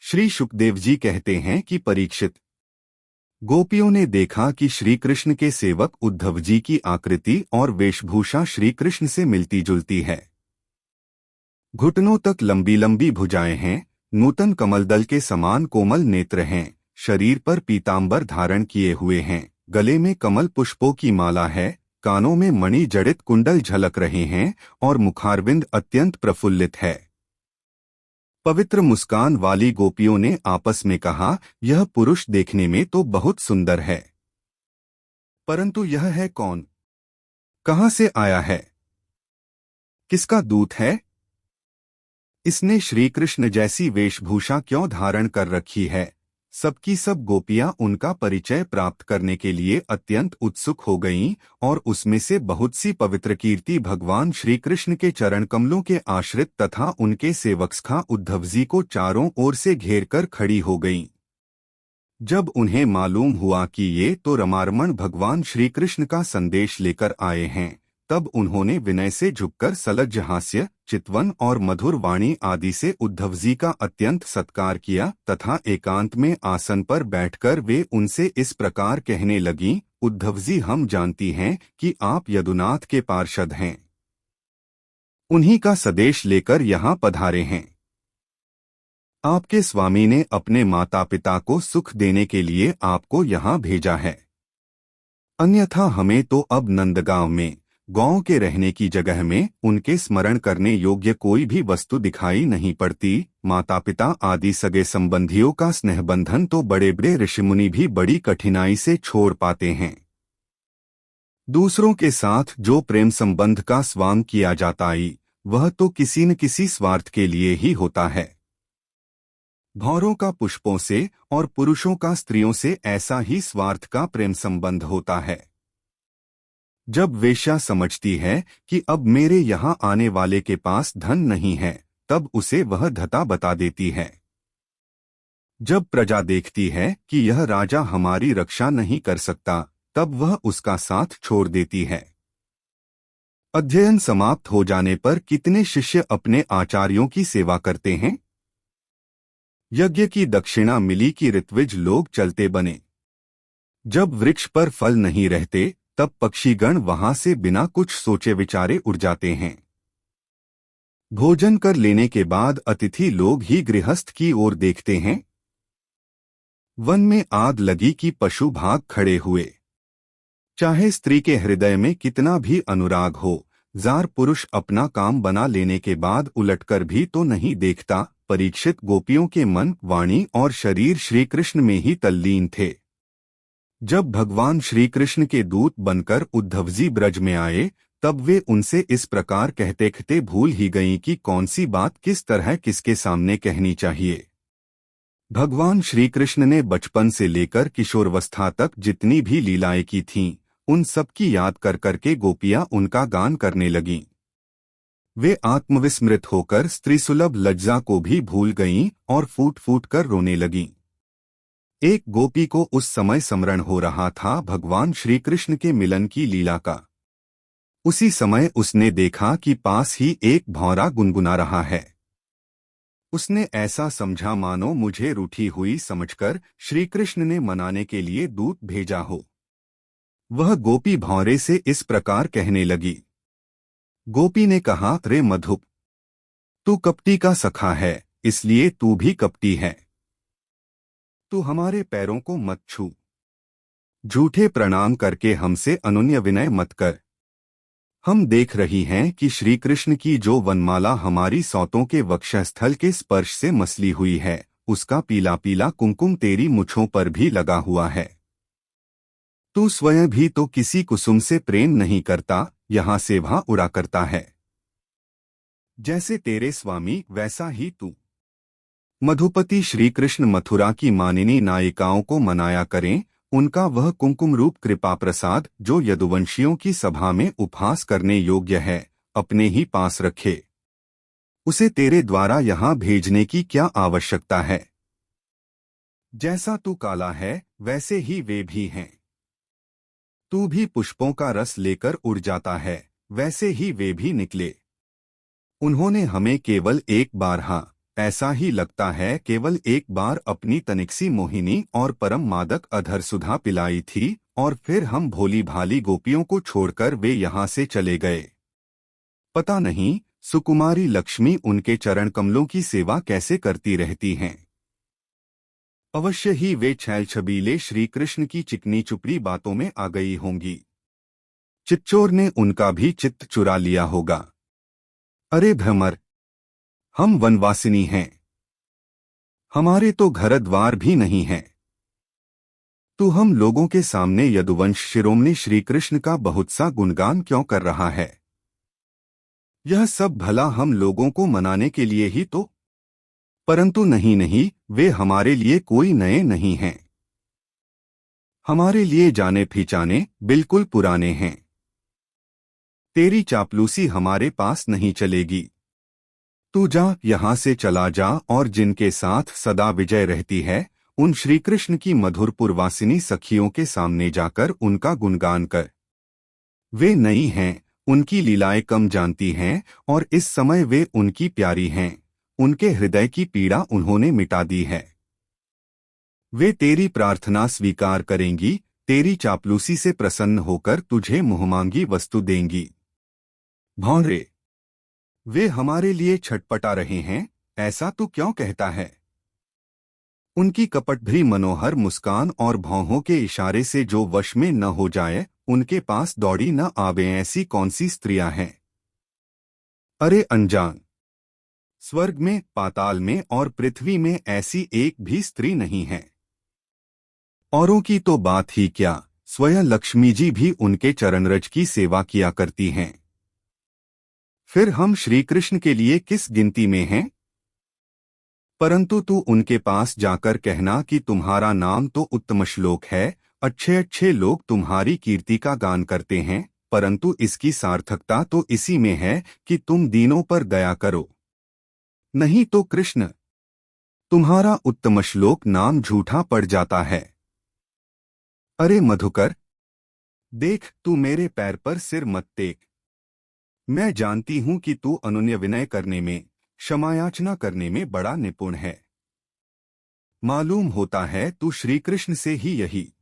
श्री सुखदेव जी कहते हैं कि परीक्षित, गोपियों ने देखा कि श्री कृष्ण के सेवक उद्धव जी की आकृति और वेशभूषा श्री कृष्ण से मिलती जुलती है। घुटनों तक लंबी लंबी भुजाएं हैं, नूतन कमलदल के समान कोमल नेत्र हैं, शरीर पर पीतांबर धारण किए हुए हैं, गले में कमल पुष्पों की माला है, कानों में मणि जड़ित कुंडल झलक रहे हैं और मुखारविंद अत्यंत प्रफुल्लित है। पवित्र मुस्कान वाली गोपियों ने आपस में कहा, यह पुरुष देखने में तो बहुत सुंदर है, परंतु यह है कौन? कहाँ से आया है? किसका दूत है? इसने श्री कृष्ण जैसी वेशभूषा क्यों धारण कर रखी है? सबकी सब गोपियां उनका परिचय प्राप्त करने के लिए अत्यंत उत्सुक हो गईं और उसमें से बहुत सी पवित्र कीर्ति भगवान श्री कृष्ण के चरण कमलों के आश्रित तथा उनके सेवक सखा उद्धव जी को चारों ओर से घेरकर खड़ी हो गईं। जब उन्हें मालूम हुआ कि ये तो रमारमण भगवान श्री कृष्ण का संदेश लेकर आए हैं, तब उन्होंने विनय से झुककर सलज्ज हास्य, चितवन और मधुर वाणी आदि से उद्धव जी का अत्यंत सत्कार किया तथा एकांत में आसन पर बैठकर वे उनसे इस प्रकार कहने लगीं, उद्धव जी, हम जानती हैं कि आप यदुनाथ के पार्षद हैं। उन्हीं का संदेश लेकर यहाँ पधारे हैं। आपके स्वामी ने अपने माता पिता को सुख देने के लिए आपको यहाँ भेजा है। अन्यथा हमें तो अब नंदगांव में, गांव के रहने की जगह में उनके स्मरण करने योग्य कोई भी वस्तु दिखाई नहीं पड़ती। माता पिता आदि सगे संबंधियों का स्नेहबंधन तो बड़े बड़े ऋषिमुनि भी बड़ी कठिनाई से छोड़ पाते हैं। दूसरों के साथ जो प्रेम संबंध का स्वांग किया जाता है, वह तो किसी न किसी स्वार्थ के लिए ही होता है। भौरों का पुष्पों से और पुरुषों का स्त्रियों से ऐसा ही स्वार्थ का प्रेम संबंध होता है। जब वेश्या समझती है कि अब मेरे यहाँ आने वाले के पास धन नहीं है, तब उसे वह धता बता देती है। जब प्रजा देखती है कि यह राजा हमारी रक्षा नहीं कर सकता, तब वह उसका साथ छोड़ देती है। अध्ययन समाप्त हो जाने पर कितने शिष्य अपने आचार्यों की सेवा करते हैं? यज्ञ की दक्षिणा मिली कि ऋत्विज लोग चलते बने। जब वृक्ष पर फल नहीं रहते, तब पक्षीगण वहां से बिना कुछ सोचे विचारे उड़ जाते हैं। भोजन कर लेने के बाद अतिथि लोग ही गृहस्थ की ओर देखते हैं। वन में आग लगी कि पशु भाग खड़े हुए। चाहे स्त्री के हृदय में कितना भी अनुराग हो, जार पुरुष अपना काम बना लेने के बाद उलटकर भी तो नहीं देखता। परीक्षित, गोपियों के मन, वाणी और शरीर श्री कृष्ण में ही तल्लीन थे। जब भगवान श्री कृष्ण के दूत बनकर उद्धव जी ब्रज में आए, तब वे उनसे इस प्रकार कहते कहते भूल ही गईं कि कौन सी बात किस तरह किसके सामने कहनी चाहिए। भगवान श्री कृष्ण ने बचपन से लेकर किशोरावस्था तक जितनी भी लीलाएं की थीं, उन सब की याद कर करके गोपियां उनका गान करने लगीं। वे आत्मविस्मृत होकर स्त्रीसुलभ लज्जा को भी भूल गईं और फूट फूट कर रोने लगीं। एक गोपी को उस समय स्मरण हो रहा था भगवान श्री कृष्ण के मिलन की लीला का। उसी समय उसने देखा कि पास ही एक भौरा गुनगुना रहा है। उसने ऐसा समझा मानो मुझे रूठी हुई समझकर श्री कृष्ण ने मनाने के लिए दूत भेजा हो। वह गोपी भौरे से इस प्रकार कहने लगी। गोपी ने कहा, रे मधुप, तू कपटी का सखा है, इसलिए तू भी कपटी है। तू हमारे पैरों को मत छू। झूठे प्रणाम करके हमसे अनुन्य विनय मत कर। हम देख रही हैं कि श्री कृष्ण की जो वनमाला हमारी सौतों के वक्षस्थल के स्पर्श से मसली हुई है, उसका पीला पीला कुमकुम तेरी मुछों पर भी लगा हुआ है। तू स्वयं भी तो किसी कुसुम से प्रेम नहीं करता, यहाँ से वहाँ उड़ा करता है। जैसे तेरे स्वामी वैसा ही तू। मधुपति श्री कृष्ण मथुरा की मानिनी नायिकाओं को मनाया करें, उनका वह कुमकुम रूप कृपा प्रसाद जो यदुवंशियों की सभा में उपहास करने योग्य है, अपने ही पास रखे। उसे तेरे द्वारा यहाँ भेजने की क्या आवश्यकता है? जैसा तू काला है, वैसे ही वे भी हैं। तू भी पुष्पों का रस लेकर उड़ जाता है, वैसे ही वे भी निकले। उन्होंने हमें केवल एक बार हाँ, ऐसा ही लगता है केवल एक बार अपनी तनिकसी मोहिनी और परम मादक अधर सुधा पिलाई थी और फिर हम भोली भाली गोपियों को छोड़कर वे यहाँ से चले गए। पता नहीं सुकुमारी लक्ष्मी उनके चरण कमलों की सेवा कैसे करती रहती हैं। अवश्य ही वे छैल छबीले श्री कृष्ण की चिकनी चुपड़ी बातों में आ गई होंगी। चिच्चोर ने उनका भी चित्त चुरा लिया होगा। अरे भ्रमर, हम वनवासिनी हैं, हमारे तो घर द्वार भी नहीं है। तू हम लोगों के सामने यदुवंश शिरोमणि श्री कृष्ण का बहुत सा गुणगान क्यों कर रहा है? यह सब भला हम लोगों को मनाने के लिए ही तो। परंतु नहीं नहीं, वे हमारे लिए कोई नए नहीं हैं। हमारे लिए जाने पहचाने बिल्कुल पुराने हैं। तेरी चापलूसी हमारे पास नहीं चलेगी। तू जा, यहाँ से चला जा और जिनके साथ सदा विजय रहती है उन श्री कृष्ण की मधुर पुरवासिनी सखियों के सामने जाकर उनका गुणगान कर। वे नई हैं, उनकी लीलाएं कम जानती हैं और इस समय वे उनकी प्यारी हैं। उनके हृदय की पीड़ा उन्होंने मिटा दी है। वे तेरी प्रार्थना स्वीकार करेंगी, तेरी चापलूसी से प्रसन्न होकर तुझे मुहमांगी वस्तु देंगी। भौंरे, वे हमारे लिए छटपटा रहे हैं, ऐसा तू क्यों कहता है? उनकी कपटभरी मनोहर मुस्कान और भौहों के इशारे से जो वश में न हो जाए, उनके पास दौड़ी न आवे, ऐसी कौन सी स्त्रियां हैं? अरे अनजान, स्वर्ग में, पाताल में और पृथ्वी में ऐसी एक भी स्त्री नहीं है। औरों की तो बात ही क्या, स्वयं लक्ष्मी जी भी उनके चरणरज की सेवा किया करती हैं। फिर हम श्री कृष्ण के लिए किस गिनती में हैं? परंतु तू उनके पास जाकर कहना कि तुम्हारा नाम तो उत्तम श्लोक है, अच्छे अच्छे लोग तुम्हारी कीर्ति का गान करते हैं, परंतु इसकी सार्थकता तो इसी में है कि तुम दीनों पर दया करो। नहीं तो कृष्ण, तुम्हारा उत्तम श्लोक नाम झूठा पड़ जाता है। अरे मधुकर, देख, तू मेरे पैर पर सिर मत टेक। मैं जानती हूं कि तू अनुनय विनय करने में, क्षमायाचना करने में बड़ा निपुण है। मालूम होता है तू श्री कृष्ण से ही यही